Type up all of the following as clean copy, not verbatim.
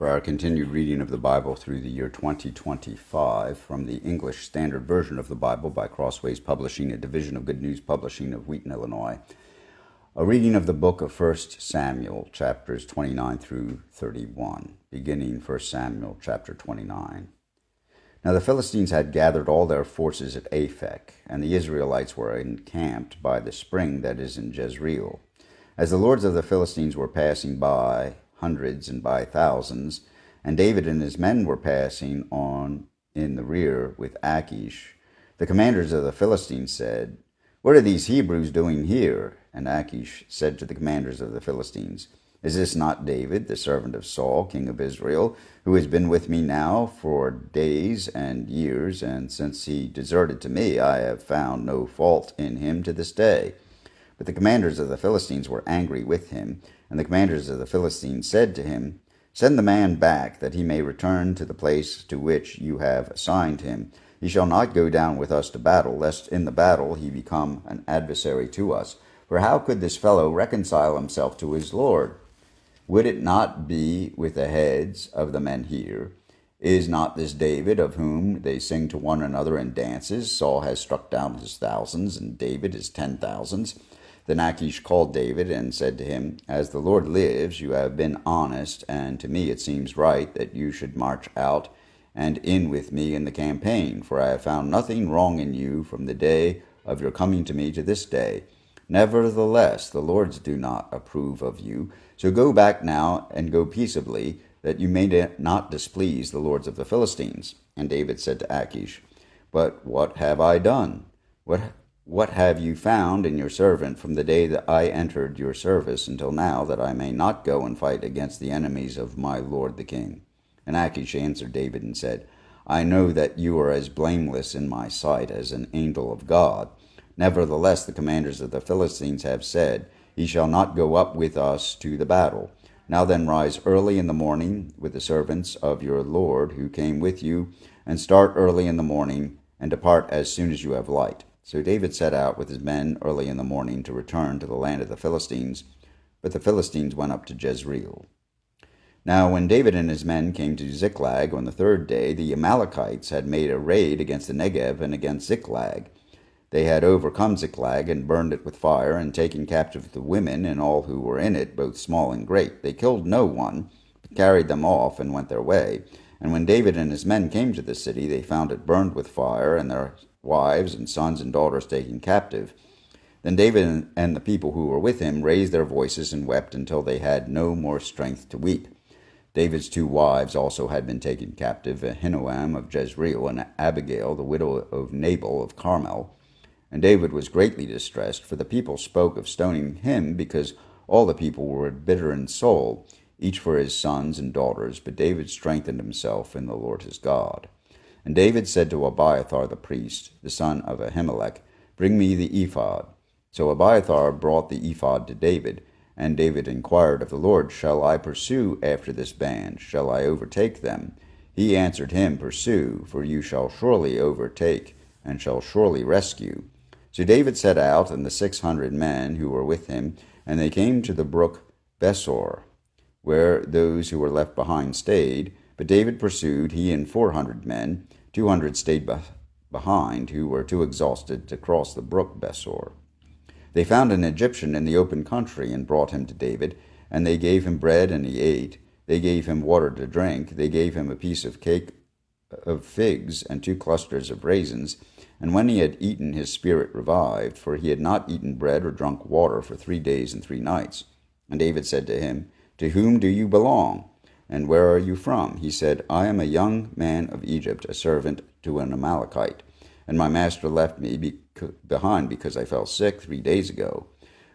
For our continued reading of the Bible through the year 2025 from the English Standard Version of the Bible by Crossways Publishing, a division of Good News Publishing of Wheaton, Illinois. A reading of the book of 1 Samuel, chapters 29 through 31, beginning 1 Samuel chapter 29. Now the Philistines had gathered all their forces at Aphek, and the Israelites were encamped by the spring that is in Jezreel. As the lords of the Philistines were passing by hundreds and by thousands, and David and his men were passing on in the rear with Achish, the commanders of the Philistines said, "What are these Hebrews doing here?" And Achish said to the commanders of the Philistines, "Is this not David, the servant of Saul, king of Israel, who has been with me now for days and years, and since he deserted to me, I have found no fault in him to this day?" But the commanders of the Philistines were angry with him, and the commanders of the Philistines said to him, "Send the man back, that he may return to the place to which you have assigned him. He shall not go down with us to battle, lest in the battle he become an adversary to us. For how could this fellow reconcile himself to his Lord? Would it not be with the heads of the men here? Is not this David, of whom they sing to one another in dances? Saul has struck down his thousands, and David his 10,000s. Then Achish called David and said to him, "As the Lord lives, you have been honest, and to me it seems right that you should march out and in with me in the campaign, for I have found nothing wrong in you from the day of your coming to me to this day. Nevertheless, the lords do not approve of you. So go back now and go peaceably, that you may not displease the lords of the Philistines." And David said to Achish, "But what have I done? What have you found in your servant from the day that I entered your service until now, that I may not go and fight against the enemies of my lord the king?" And Achish answered David and said, "I know that you are as blameless in my sight as an angel of God. Nevertheless, the commanders of the Philistines have said, 'He shall not go up with us to the battle.' Now then, rise early in the morning with the servants of your lord who came with you, and start early in the morning, and depart as soon as you have light." So David set out with his men early in the morning to return to the land of the Philistines, but the Philistines went up to Jezreel. Now when David and his men came to Ziklag on the third day, the Amalekites had made a raid against the Negev and against Ziklag. They had overcome Ziklag and burned it with fire, and taken captive the women and all who were in it, both small and great. They killed no one, but carried them off and went their way. And when David and his men came to the city, they found it burned with fire, and their wives and sons and daughters taken captive. Then David and the people who were with him raised their voices and wept until they had no more strength to weep. David's 2 wives also had been taken captive, Ahinoam of Jezreel and Abigail, the widow of Nabal of Carmel. And David was greatly distressed, for the people spoke of stoning him, because all the people were bitter in soul, each for his sons and daughters. But David strengthened himself in the Lord his God. And David said to Abiathar the priest, the son of Ahimelech, "Bring me the ephod." So Abiathar brought the ephod to David, and David inquired of the Lord, "Shall I pursue after this band? Shall I overtake them?" He answered him, "Pursue, for you shall surely overtake, and shall surely rescue." So David set out, and the 600 men who were with him, and they came to the brook Besor, where those who were left behind stayed. But David pursued, he and 400 men. 200 stayed behind, who were too exhausted to cross the brook Besor. They found an Egyptian in the open country, and brought him to David. And they gave him bread, and he ate. They gave him water to drink. They gave him a piece of cake of figs, and 2 clusters of raisins. And when he had eaten, his spirit revived, for he had not eaten bread or drunk water for 3 days and 3 nights. And David said to him, "To whom do you belong? And where are you from?" He said, "I am a young man of Egypt, a servant to an Amalekite. And my master left me behind because I fell sick 3 days ago.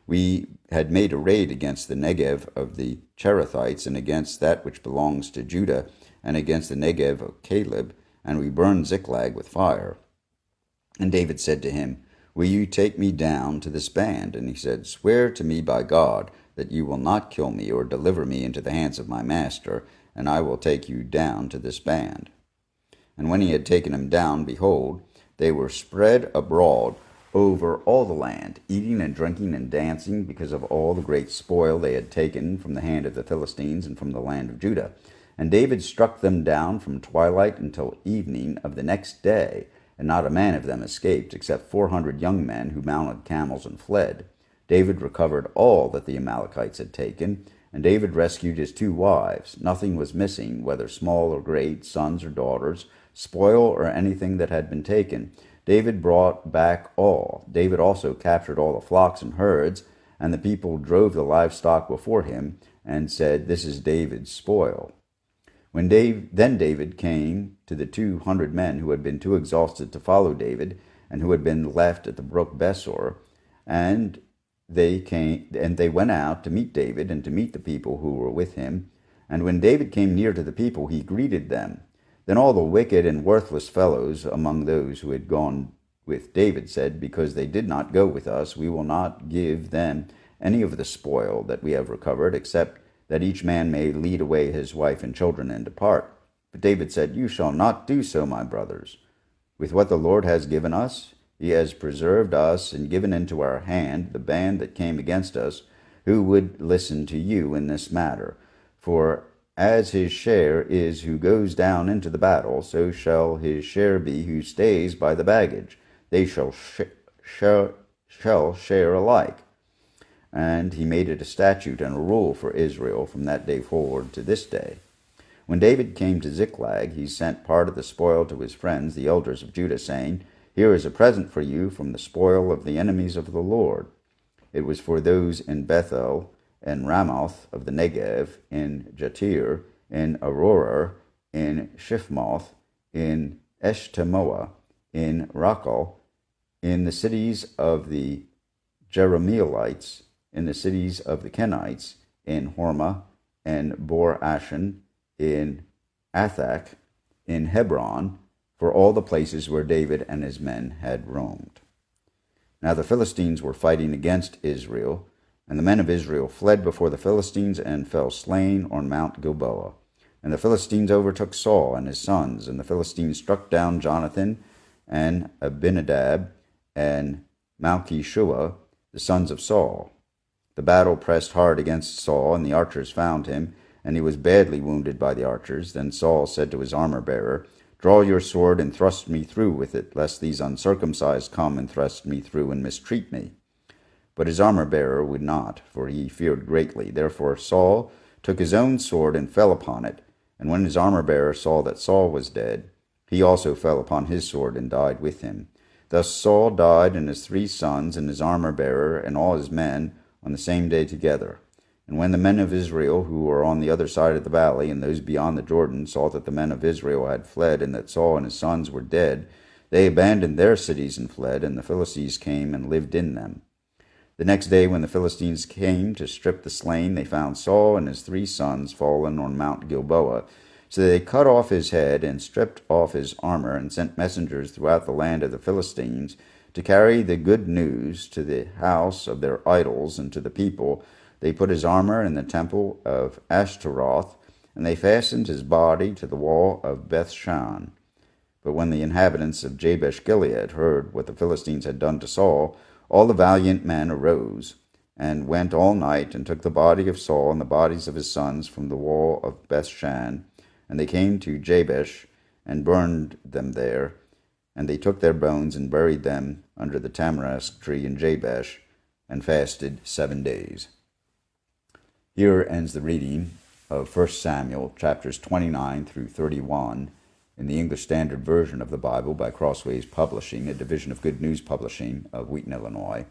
We had made a raid against the Negev of the Cherethites, and against that which belongs to Judah, and against the Negev of Caleb, and we burned Ziklag with fire." And David said to him, "Will you take me down to this band?" And he said, "Swear to me by God that you will not kill me or deliver me into the hands of my master, and I will take you down to this band." And when he had taken him down, behold, they were spread abroad over all the land, eating and drinking and dancing, because of all the great spoil they had taken from the hand of the Philistines and from the land of Judah. And David struck them down from twilight until evening of the next day, and not a man of them escaped, except 400 young men who mounted camels and fled. David recovered all that the Amalekites had taken, and David rescued his 2 wives. Nothing was missing, whether small or great, sons or daughters, spoil or anything that had been taken. David brought back all. David also captured all the flocks and herds, and the people drove the livestock before him, and said, "This is David's spoil." Then David came to the 200 men who had been too exhausted to follow David, and who had been left at the brook Besor, and they went out to meet David and to meet the people who were with him. And when David came near to the people, he greeted them. Then all the wicked and worthless fellows among those who had gone with David said, "Because they did not go with us, we will not give them any of the spoil that we have recovered, except that each man may lead away his wife and children and depart." But David said, "You shall not do so, my brothers. With what the Lord has given us, he has preserved us and given into our hand the band that came against us. Who would listen to you in this matter? For as his share is who goes down into the battle, so shall his share be who stays by the baggage. They shall share alike." And he made it a statute and a rule for Israel from that day forward to this day. When David came to Ziklag, he sent part of the spoil to his friends, the elders of Judah, saying, "Here is a present for you from the spoil of the enemies of the Lord." It was for those in Bethel, in Ramoth of the Negev, in Jatir, in Aroer, in Shifmoth, in Eshtemoa, in Rachel, in the cities of the Jerahmeelites, in the cities of the Kenites, in Hormah, in Bor Ashan, in Athak, in Hebron, for all the places where David and his men had roamed. Now the Philistines were fighting against Israel, and the men of Israel fled before the Philistines and fell slain on Mount Gilboa. And the Philistines overtook Saul and his sons, and the Philistines struck down Jonathan and Abinadab and Malchishua, the sons of Saul. The battle pressed hard against Saul, and the archers found him, and he was badly wounded by the archers. Then Saul said to his armor-bearer, "Draw your sword and thrust me through with it, lest these uncircumcised come and thrust me through and mistreat me." But his armor-bearer would not, for he feared greatly. Therefore Saul took his own sword and fell upon it. And when his armor-bearer saw that Saul was dead, he also fell upon his sword and died with him. Thus Saul died, and his 3 sons, and his armor-bearer, and all his men, on the same day together. And when the men of Israel, who were on the other side of the valley, and those beyond the Jordan, saw that the men of Israel had fled, and that Saul and his sons were dead, they abandoned their cities and fled, and the Philistines came and lived in them. The next day, when the Philistines came to strip the slain, they found Saul and his 3 sons fallen on Mount Gilboa. So they cut off his head and stripped off his armor, and sent messengers throughout the land of the Philistines to carry the good news to the house of their idols and to the people. They put his armor in the temple of Ashtaroth, and they fastened his body to the wall of Bethshan. But when the inhabitants of Jabesh-Gilead heard what the Philistines had done to Saul, all the valiant men arose, and went all night, and took the body of Saul and the bodies of his sons from the wall of Bethshan. And they came to Jabesh, and burned them there. And they took their bones, and buried them under the tamarisk tree in Jabesh, and fasted 7 days. Here ends the reading of 1 Samuel, chapters 29 through 31, in the English Standard Version of the Bible by Crossways Publishing, a division of Good News Publishing of Wheaton, Illinois,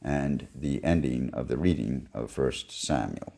and the ending of the reading of 1 Samuel.